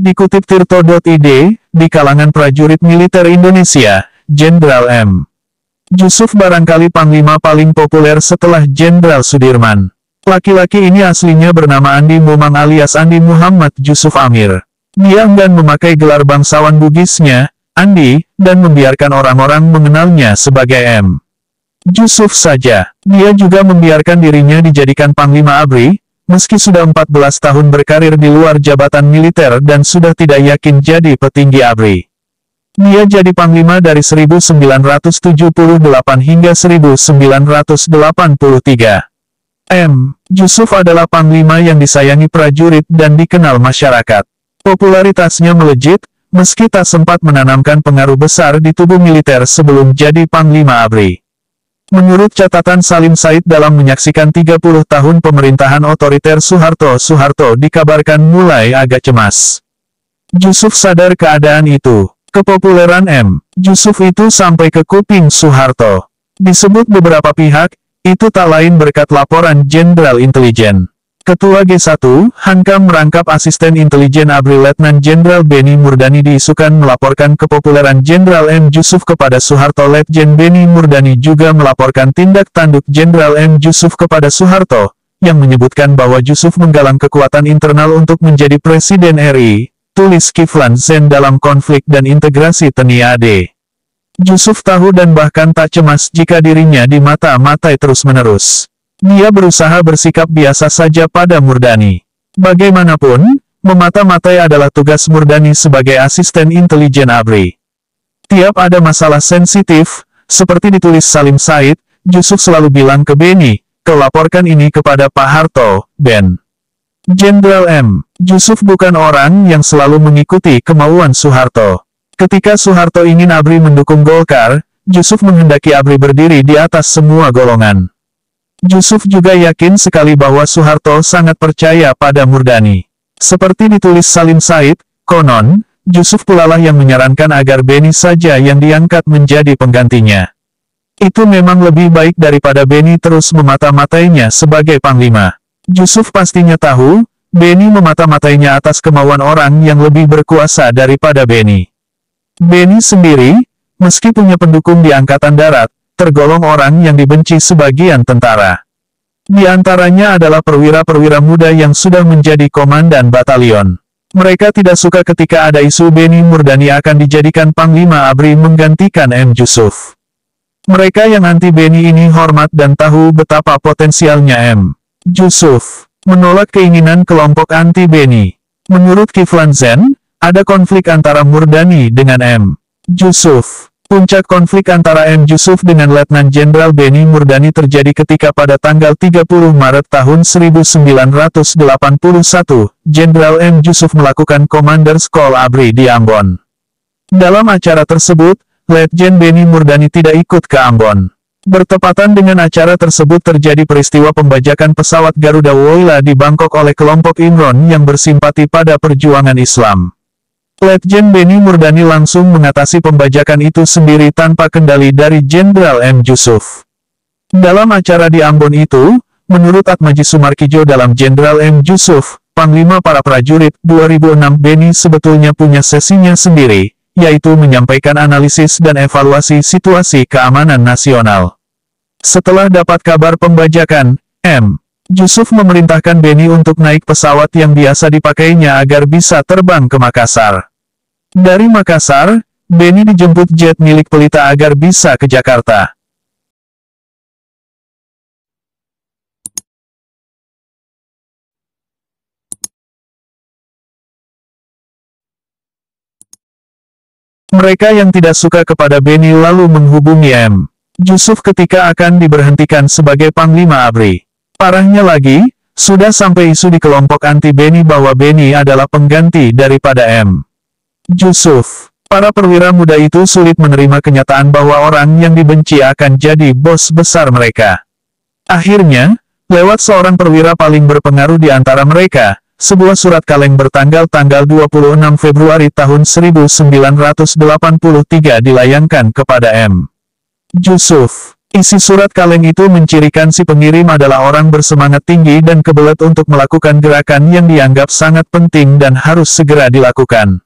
Dikutip Tirto.id, di kalangan prajurit militer Indonesia, Jenderal M. Jusuf barangkali panglima paling populer setelah Jenderal Sudirman. Laki-laki ini aslinya bernama Andi Momang alias Andi Muhammad Jusuf Amir. Dia enggan memakai gelar bangsawan Bugisnya, Andi, dan membiarkan orang-orang mengenalnya sebagai M. Jusuf saja. Dia juga membiarkan dirinya dijadikan Panglima ABRI, meski sudah 14 tahun berkarir di luar jabatan militer dan sudah tidak yakin jadi petinggi ABRI. Dia jadi Panglima dari 1978 hingga 1983. M. Jusuf adalah Panglima yang disayangi prajurit dan dikenal masyarakat. Popularitasnya melejit, meski tak sempat menanamkan pengaruh besar di tubuh militer sebelum jadi Panglima ABRI. Menurut catatan Salim Said dalam menyaksikan 30 tahun pemerintahan otoriter Soeharto dikabarkan mulai agak cemas. Jusuf sadar keadaan itu. Kepopuleran M. Jusuf itu sampai ke kuping Soeharto. Disebut beberapa pihak, itu tak lain berkat laporan Jenderal Intelijen. Ketua G1, Hankam merangkap asisten intelijen ABRI Letnan Jenderal Beni Murdani diisukan melaporkan kepopuleran Jenderal M. Jusuf kepada Soeharto. Letjen Beni Murdani juga melaporkan tindak tanduk Jenderal M. Jusuf kepada Soeharto, yang menyebutkan bahwa Jusuf menggalang kekuatan internal untuk menjadi Presiden RI. Tulis Kiflan Zen dalam Konflik dan Integrasi TNI AD. Jusuf tahu dan bahkan tak cemas jika dirinya dimata-matai terus-menerus. Dia berusaha bersikap biasa saja pada Murdani. Bagaimanapun, memata-matai adalah tugas Murdani sebagai asisten intelijen ABRI. Tiap ada masalah sensitif, seperti ditulis Salim Said, Jusuf selalu bilang ke Beni, "Kau laporkan ini kepada Pak Harto, Ben." Jenderal M. Jusuf bukan orang yang selalu mengikuti kemauan Soeharto. Ketika Soeharto ingin ABRI mendukung Golkar, Jusuf menghendaki ABRI berdiri di atas semua golongan. Jusuf juga yakin sekali bahwa Soeharto sangat percaya pada Murdani. Seperti ditulis Salim Said, konon, Jusuf pula lah yang menyarankan agar Beni saja yang diangkat menjadi penggantinya. Itu memang lebih baik daripada Beni terus memata-matainya sebagai Panglima. Jusuf pastinya tahu, Beni memata-matainya atas kemauan orang yang lebih berkuasa daripada Beni. Beni sendiri, meski punya pendukung di Angkatan Darat, tergolong orang yang dibenci sebagian tentara. Di antaranya adalah perwira-perwira muda yang sudah menjadi komandan batalion. Mereka tidak suka ketika ada isu Beni Murdani akan dijadikan Panglima ABRI menggantikan M. Jusuf. Mereka yang anti Beni ini hormat dan tahu betapa potensialnya M. Jusuf menolak keinginan kelompok anti-Beni. Menurut Kiflan Zen, ada konflik antara Murdani dengan M. Jusuf. Puncak konflik antara M. Jusuf dengan Letnan Jenderal Beni Murdani terjadi ketika pada tanggal 30 Maret tahun 1981, Jenderal M. Jusuf melakukan Commander's Call ABRI di Ambon. Dalam acara tersebut, Letjen Beni Murdani tidak ikut ke Ambon. Bertepatan dengan acara tersebut terjadi peristiwa pembajakan pesawat Garuda Woyla di Bangkok oleh kelompok Imron yang bersimpati pada perjuangan Islam. Letjen Beni Murdani langsung mengatasi pembajakan itu sendiri tanpa kendali dari Jenderal M. Jusuf. Dalam acara di Ambon itu, menurut Atmaji Sumarkijo dalam Jenderal M. Jusuf, Panglima para prajurit 2006 Beni sebetulnya punya sesinya sendiri, yaitu menyampaikan analisis dan evaluasi situasi keamanan nasional. Setelah dapat kabar pembajakan, M. Jusuf memerintahkan Beni untuk naik pesawat yang biasa dipakainya agar bisa terbang ke Makassar. Dari Makassar, Beni dijemput jet milik Pelita agar bisa ke Jakarta. Mereka yang tidak suka kepada Beni lalu menghubungi M. Jusuf ketika akan diberhentikan sebagai Panglima ABRI. Parahnya lagi, sudah sampai isu di kelompok anti-Beni bahwa Beni adalah pengganti daripada M. Jusuf. Para perwira muda itu sulit menerima kenyataan bahwa orang yang dibenci akan jadi bos besar mereka. Akhirnya, lewat seorang perwira paling berpengaruh di antara mereka, sebuah surat kaleng bertanggal 26 Februari tahun 1983 dilayangkan kepada M. Jusuf. Isi surat kaleng itu mencirikan si pengirim adalah orang bersemangat tinggi dan kebelet untuk melakukan gerakan yang dianggap sangat penting dan harus segera dilakukan.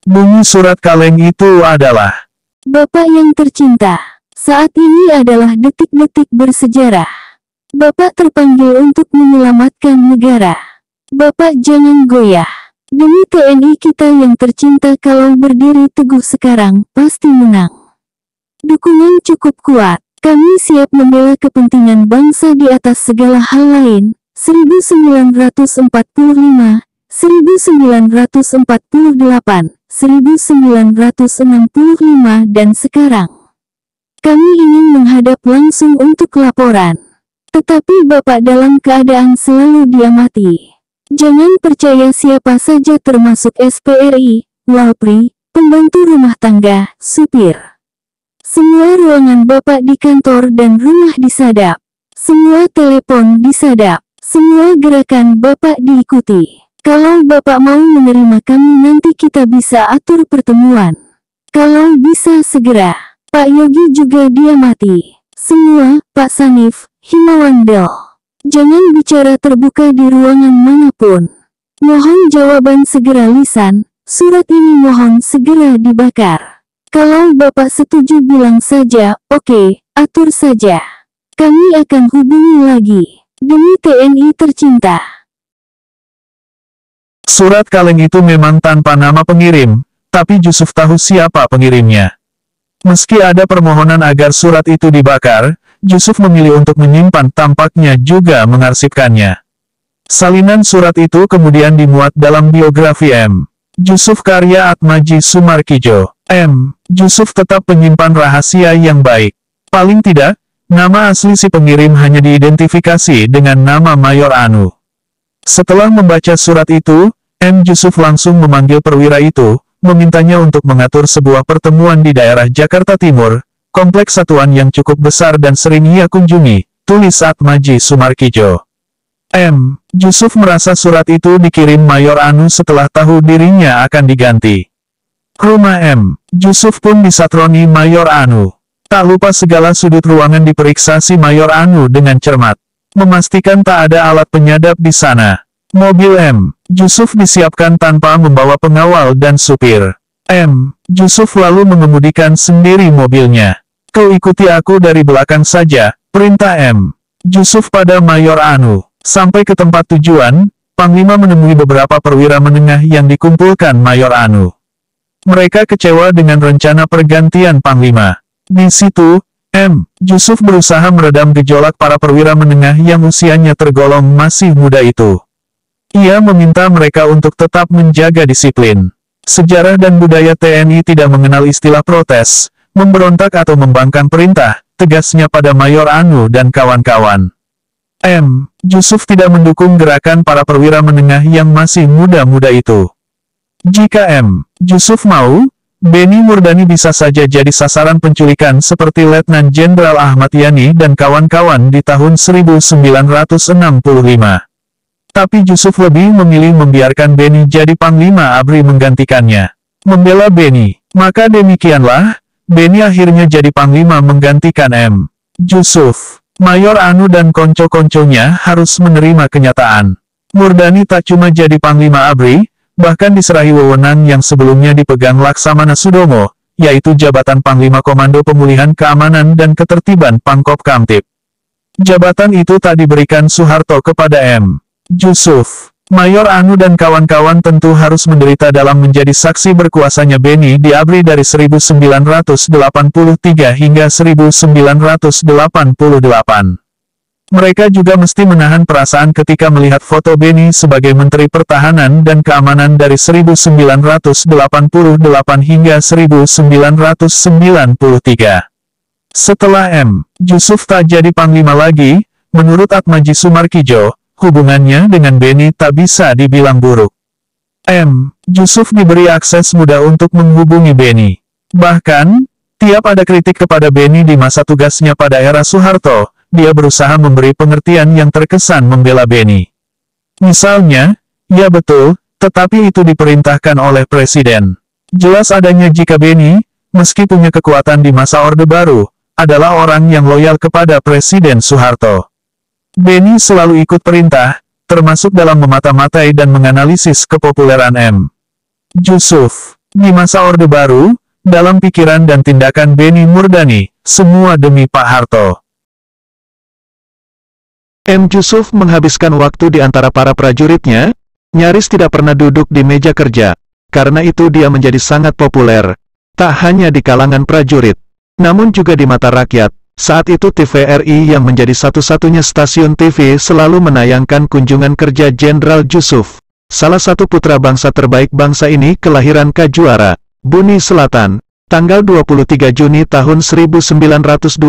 Bunyi surat kaleng itu adalah, Bapak yang tercinta, saat ini adalah detik-detik bersejarah. Bapak terpanggil untuk menyelamatkan negara. Bapak jangan goyah. Demi TNI kita yang tercinta, kalau berdiri teguh sekarang, pasti menang. Dukungan cukup kuat. Kami siap membela kepentingan bangsa di atas segala hal lain. 1945, 1948, 1965 dan sekarang. Kami ingin menghadap langsung untuk laporan. Tetapi Bapak dalam keadaan selalu diamati. Jangan percaya siapa saja termasuk SPRI, Walpri, pembantu rumah tangga, supir. Semua ruangan Bapak di kantor dan rumah disadap. Semua telepon disadap. Semua gerakan Bapak diikuti. Kalau Bapak mau menerima kami, nanti kita bisa atur pertemuan. Kalau bisa segera. Pak Yogi juga diamati. Semua, Pak Sanif, Himawan Del. Jangan bicara terbuka di ruangan manapun. Mohon jawaban segera lisan. Surat ini mohon segera dibakar. Kalau Bapak setuju bilang saja, oke, atur saja. Kami akan hubungi lagi. Demi TNI tercinta. surat kaleng itu memang tanpa nama pengirim, tapi Yusuf tahu siapa pengirimnya. Meski ada permohonan agar surat itu dibakar, Yusuf memilih untuk menyimpan, tampaknya juga mengarsipkannya. Salinan surat itu kemudian dimuat dalam biografi M. Yusuf karya Atmaji Sumarkijo. M. Yusuf tetap penyimpan rahasia yang baik. Paling tidak, nama asli si pengirim hanya diidentifikasi dengan nama Mayor Anu. Setelah membaca surat itu, M. Yusuf langsung memanggil perwira itu, memintanya untuk mengatur sebuah pertemuan di daerah Jakarta Timur, kompleks satuan yang cukup besar dan sering ia kunjungi, tulis Atmaji Sumarkijo. M. Yusuf merasa surat itu dikirim Mayor Anu setelah tahu dirinya akan diganti. Rumah M. Yusuf pun disatroni Mayor Anu. Tak lupa segala sudut ruangan diperiksa si Mayor Anu dengan cermat. Memastikan tak ada alat penyadap di sana. Mobil M. Yusuf disiapkan tanpa membawa pengawal dan supir. M. Yusuf lalu mengemudikan sendiri mobilnya. Kau ikuti aku dari belakang saja, perintah M. Yusuf pada Mayor Anu. Sampai ke tempat tujuan, Panglima menemui beberapa perwira menengah yang dikumpulkan Mayor Anu. Mereka kecewa dengan rencana pergantian Panglima. Di situ, M. Yusuf berusaha meredam gejolak para perwira menengah yang usianya tergolong masih muda itu. Ia meminta mereka untuk tetap menjaga disiplin. Sejarah dan budaya TNI tidak mengenal istilah protes, memberontak atau membangkang perintah, tegasnya pada Mayor Anu dan kawan-kawan. M. Yusuf tidak mendukung gerakan para perwira menengah yang masih muda-muda itu. Jika M. Yusuf mau, Beni Murdani bisa saja jadi sasaran penculikan seperti Letnan Jenderal Ahmad Yani dan kawan-kawan di tahun 1965. Tapi Yusuf lebih memilih membiarkan Beni jadi Panglima ABRI menggantikannya. Membela Beni. Maka demikianlah, Beni akhirnya jadi Panglima menggantikan M. Yusuf. Mayor Anu dan konco-konconya harus menerima kenyataan. Murdani tak cuma jadi Panglima ABRI, bahkan diserahi wewenang yang sebelumnya dipegang Laksamana Sudomo, yaitu jabatan Panglima Komando Pemulihan Keamanan dan Ketertiban Pangkop Kamtib. Jabatan itu tak diberikan Soeharto kepada M. Yusuf. Mayor Anu dan kawan-kawan tentu harus menderita dalam menjadi saksi berkuasanya Beni di ABRI dari 1983 hingga 1988. Mereka juga mesti menahan perasaan ketika melihat foto Beni sebagai Menteri Pertahanan dan Keamanan dari 1988 hingga 1993. Setelah M. Yusuf tak jadi Panglima lagi, menurut Atmaji Sumarkijo, hubungannya dengan Beni tak bisa dibilang buruk. M. Yusuf diberi akses mudah untuk menghubungi Beni. Bahkan, tiap ada kritik kepada Beni di masa tugasnya pada era Soeharto, dia berusaha memberi pengertian yang terkesan membela Beni. Misalnya, ya betul, tetapi itu diperintahkan oleh Presiden. Jelas adanya jika Beni, meski punya kekuatan di masa Orde Baru, adalah orang yang loyal kepada Presiden Soeharto. Beni selalu ikut perintah, termasuk dalam memata-matai dan menganalisis kepopuleran M. Yusuf. Di masa Orde Baru, dalam pikiran dan tindakan Beni murdani, semua demi Pak Harto. M. Yusuf menghabiskan waktu di antara para prajuritnya, nyaris tidak pernah duduk di meja kerja. Karena itu dia menjadi sangat populer, tak hanya di kalangan prajurit, namun juga di mata rakyat. Saat itu TVRI yang menjadi satu-satunya stasiun TV selalu menayangkan kunjungan kerja Jenderal Yusuf. Salah satu putra bangsa terbaik bangsa ini kelahiran Kajuara, Buni Selatan, tanggal 23 Juni tahun 1928,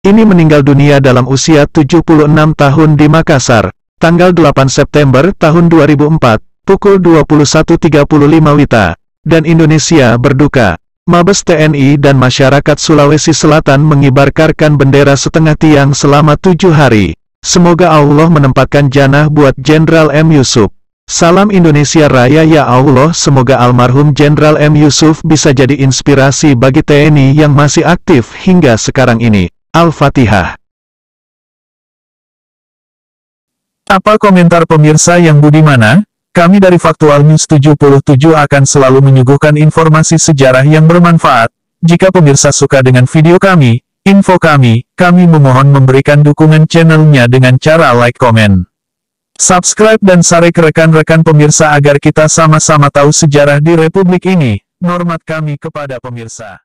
ini meninggal dunia dalam usia 76 tahun di Makassar, tanggal 8 September tahun 2004, pukul 21.35 WITA, dan Indonesia berduka. Mabes TNI dan masyarakat Sulawesi Selatan mengibarkan bendera setengah tiang selama 7 hari. Semoga Allah menempatkan jannah buat Jenderal M. Yusuf. Salam Indonesia Raya ya Allah. Semoga almarhum Jenderal M. Yusuf bisa jadi inspirasi bagi TNI yang masih aktif hingga sekarang ini. Al-Fatihah. Apa komentar pemirsa yang budimana? Kami dari Faktual News 77 akan selalu menyuguhkan informasi sejarah yang bermanfaat. Jika pemirsa suka dengan video kami, info kami memohon memberikan dukungan channelnya dengan cara like, komen, subscribe dan share ke rekan-rekan pemirsa agar kita sama-sama tahu sejarah di Republik ini. Hormat kami kepada pemirsa.